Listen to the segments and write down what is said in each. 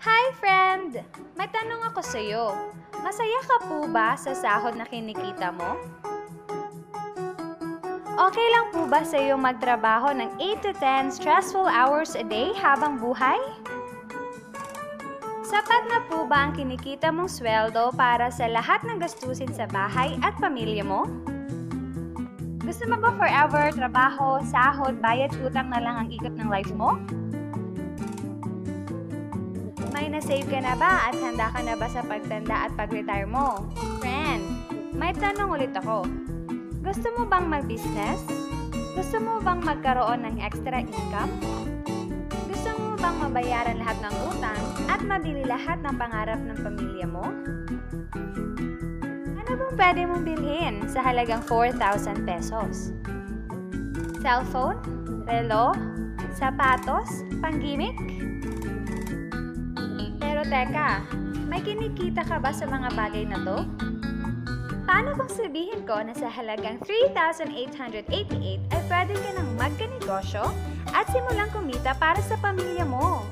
Hi, friend! May tanong ako sa'yo. Masaya ka po ba sa sahod na kinikita mo? Okay lang po ba sa'yo magtrabaho ng 8 to 10 stressful hours a day habang buhay? Sapat na po ba ang kinikita mong sweldo para sa lahat ng gastusin sa bahay at pamilya mo? Gusto mo ba forever trabaho, sahod, bayad, utang na lang ang ikot ng life mo? May na-save ka na ba at handa ka na ba sa pagtanda at pag-retire mo? Friend, may tanong ulit ako. Gusto mo bang mag-business? Gusto mo bang magkaroon ng extra income? Gusto mo bang mabayaran lahat ng utang at mabili lahat ng pangarap ng pamilya mo? Ano bang pwede mong bilhin sa halagang 4,000 pesos? Cellphone? Relo? Sapatos? Panggimik? Pero teka, may kinikita ka ba sa mga bagay na to? Paano kung sabihin ko na sa halagang 3,888 ay pwede ka nang magkanegosyo at simulang kumita para sa pamilya mo?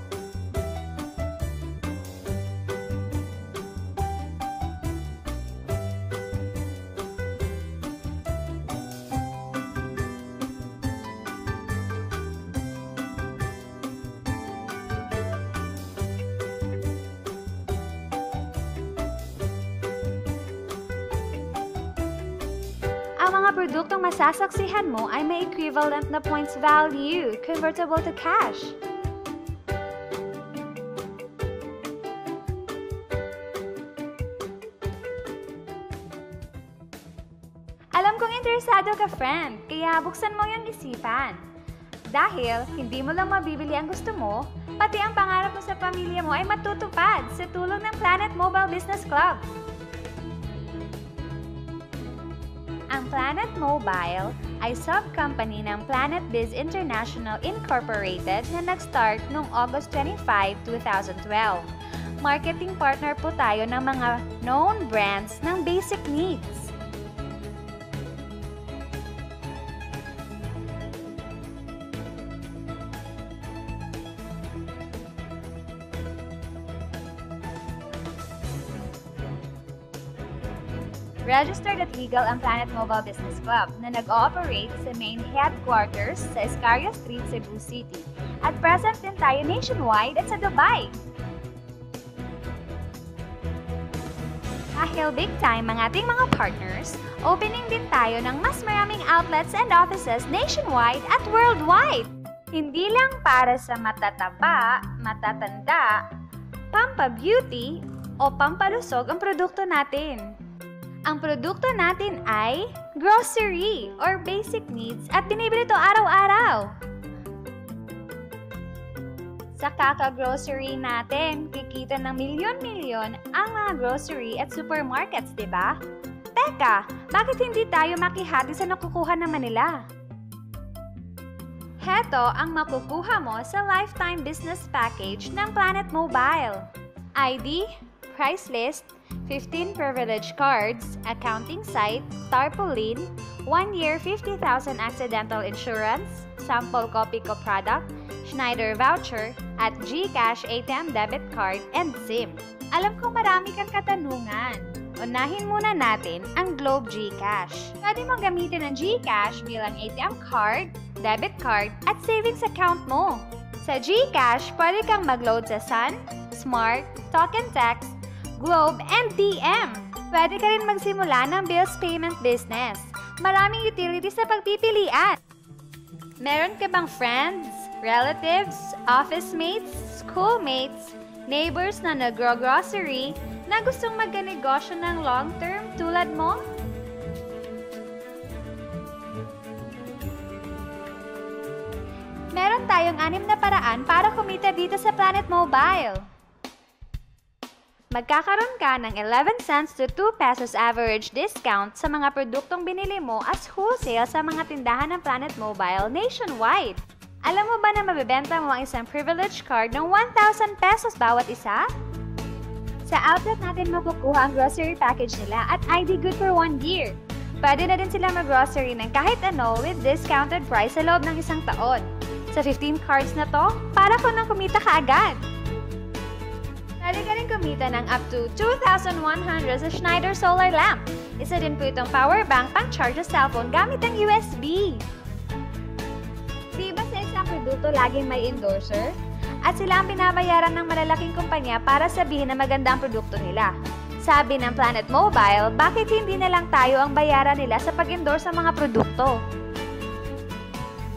Ang mga produktong masasaksihan mo ay may equivalent na points value, convertible to cash. Alam kong interesado ka, friend, kaya buksan mo yung isipan. Dahil hindi mo lang mabibili ang gusto mo, pati ang pangarap mo sa pamilya mo ay matutupad sa tulong ng Planet Mobile Business Club. Ang Planet Mobile ay sub-company ng Planet Biz International Incorporated na nag-start noong August 25, 2012. Marketing partner po tayo ng mga known brands ng basic needs. Registered at legal ang Planet Mobile Business Club na nag-ooperate sa main headquarters sa Escaria Street, Cebu City. At present din tayo nationwide at sa Dubai. Dahil big time ang ating mga partners, opening din tayo ng mas maraming outlets and offices nationwide at worldwide. Hindi lang para sa matataba, matatanda, pampa-beauty o pampalusog ang produkto natin. Ang produkto natin ay grocery or basic needs at binibili ito araw-araw. Sa kaka-grocery natin, kikita ng milyon-milyon ang mga grocery at supermarkets, di ba? Teka, bakit hindi tayo makihati sa nakukuha naman nila? Heto ang makukuha mo sa lifetime business package ng Planet Mobile. ID, price list, 15 privilege cards, accounting site, tarpaulin, 1 year 50,000 accidental insurance, sample copy ko product, Schneider voucher, at GCash ATM debit card and SIM. Alam ko marami kang katanungan. Unahin muna natin ang Globe GCash. Pwede mong gamitin ang GCash bilang ATM card, debit card, at savings account mo. Sa GCash, pwede kang mag-load sa Sun, Smart, Talk and Text, Globe, and DM. Pwede ka rin magsimula ng bills payment business. Maraming utilities sa pagpipilian. Meron ka bang friends, relatives, office mates, schoolmates, neighbors na nagro-grocery na gustong magkanegosyo ng long-term tulad mo? Meron tayong 6 na paraan para kumita dito sa Planet Mobile. Magkakaroon ka ng 11 cents to 2 pesos average discount sa mga produktong binili mo as wholesale sa mga tindahan ng Planet Mobile nationwide. Alam mo ba na mabibenta mo ang isang privilege card ng 1,000 pesos bawat isa? Sa outlet natin makukuha ang grocery package nila at ID good for 1 year. Pwede na din sila mag-grocery ng kahit ano with discounted price sa loob ng 1 taon. Sa 15 cards na to, para ko nang kumita ka agad. kumita ng up to 2,100 sa Schneider Solar Lamp. Isa din po itong power bank pang-charge sa cellphone gamit ang USB. Di ba sa isang produkto laging may endorser? At sila ang binabayaran ng malalaking kumpanya para sabihin na maganda ang produkto nila. Sabi ng Planet Mobile, bakit hindi na lang tayo ang bayaran nila sa pag-endorse sa mga produkto?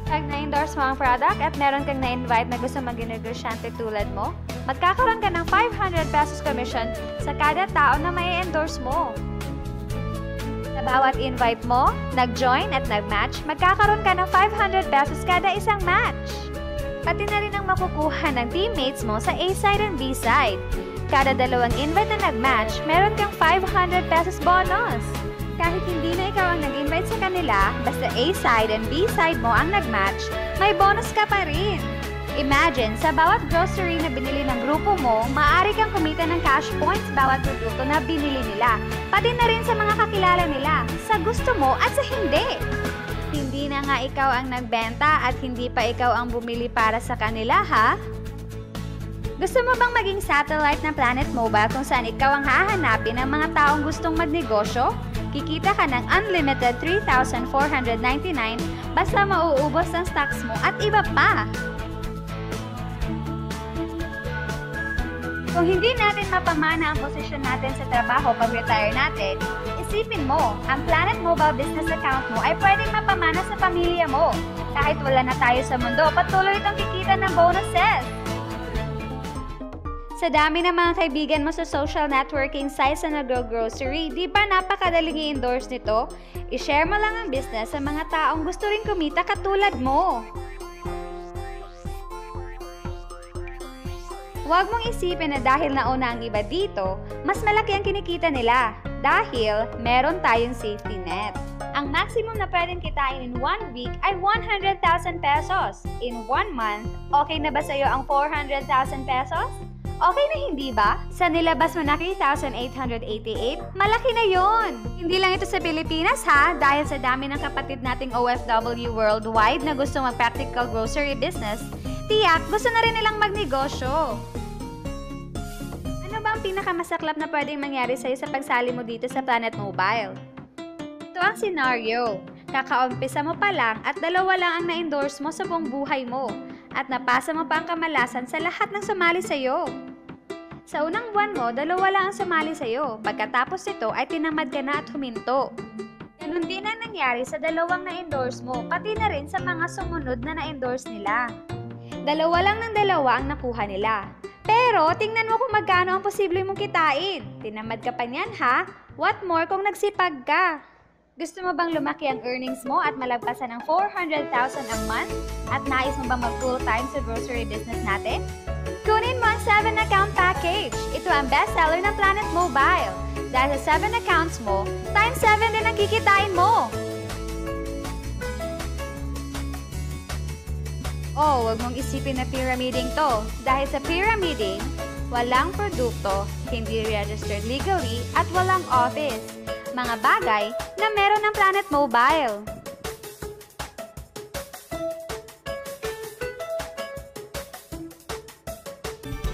Pag na-endorse mo ang product at meron kang na-invite na gusto maging negosyante tulad mo, magkakaroon ka ng 500 pesos commission sa kada tao na may endorse mo. Sa bawat invite mo, nag-join at nag-match, magkakaroon ka ng 500 pesos kada isang match. Pati na rin ang makukuha ng teammates mo sa A-side and B-side. Kada dalawang invite na nag-match, meron kang 500 pesos bonus. Kahit hindi na ikaw ang nag-invite sa kanila, basta A-side and B-side mo ang nag-match, may bonus ka pa rin. Imagine, sa bawat grocery na binili ng grupo mo, maaari kang kumita ng cash points bawat produkto na binili nila, pati na rin sa mga kakilala nila, sa gusto mo at sa hindi. Hindi na nga ikaw ang nagbenta at hindi pa ikaw ang bumili para sa kanila, ha? Gusto mo bang maging satellite ng Planet Mobile kung saan ikaw ang hahanapin ng mga taong gustong magnegosyo? Kikita ka ng unlimited 3,499 basta mauubos ang stocks mo at iba pa. Kung hindi natin mapamana ang posisyon natin sa trabaho pag-retire natin, isipin mo, ang Planet Mobile business account mo ay pwedeng mapamana sa pamilya mo. Kahit wala na tayo sa mundo, patuloy itong kikita ng bonuses. Sa dami ng mga kaibigan mo sa social networking sites na nag-grocery, di ba napakadaling i-endorse nito? I-share mo lang ang business sa mga taong gusto rin kumita katulad mo. Huwag mong isipin na dahil nauna ang iba dito, mas malaki ang kinikita nila. Dahil meron tayong safety net. Ang maximum na pwedeng kitain in 1 week ay 100,000 pesos. In 1 month, okay na ba sa'yo ang 400,000 pesos? Okay na hindi ba? Sa nilabas mo na 3,888, malaki na yon. Hindi lang ito sa Pilipinas ha, dahil sa dami ng kapatid nating OFW worldwide na gusto mag-practical grocery business, tiyak gusto na rin nilang magnegosyo. Ano ba ang pinakamasaklap na pwedeng mangyari sa'yo sa pagsali mo dito sa Planet Mobile? Ito ang scenario. Kakaumpisa mo pa lang at dalawa lang ang na-endorse mo sa buong buhay mo. At napasa mo pa ang kamalasan sa lahat ng sumali sa'yo. Sa unang buwan mo, dalawa lang ang sumali sa'yo. Pagkatapos nito ay tinamad ka na at huminto. Ganun din ang nangyari sa dalawang na-endorse mo, pati na rin sa mga sumunod na na-endorse nila. Dalawa lang ng dalawa ang nakuha nila. Pero tingnan mo kung magkano ang posible mong kitain. Tinamad ka pa niyan ha? What more kung nagsipag ka? Gusto mo bang lumaki ang earnings mo at malagpasan ng 400,000 a month? At nais mo bang mag-full-time sa grocery business natin? Kunin mo ang 7-account package. Ito ang bestseller ng Planet Mobile. Dahil sa 7 accounts mo, times 7 din ang kikitain mo. Oh, huwag mong isipin na pyramiding to. Dahil sa pyramiding, walang produkto, hindi registered legally, at walang office. Mga bagay na meron ng Planet Mobile.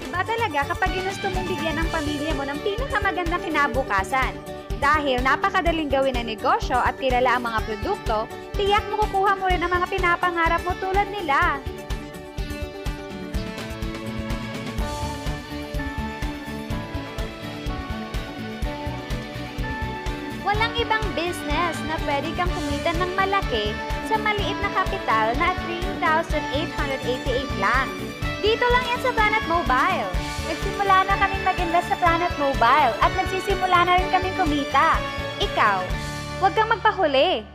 Iba talaga kapag ginusto mong bigyan ng pamilya mo ng pinakamagandang kinabukasan. Dahil napakadaling gawin ang negosyo at kilala ang mga produkto, tiyak mo kukuha mo rin ang mga pinapangarap mo tulad nila. Walang ibang business na pwede kang kumita ng malaki sa maliit na kapital na 3,888 lang. Dito lang yan sa Planet Mobile. Nagsimula na kaming mag-invest sa Planet Mobile at nagsisimula na rin kaming kumita. Ikaw, huwag kang magpahuli.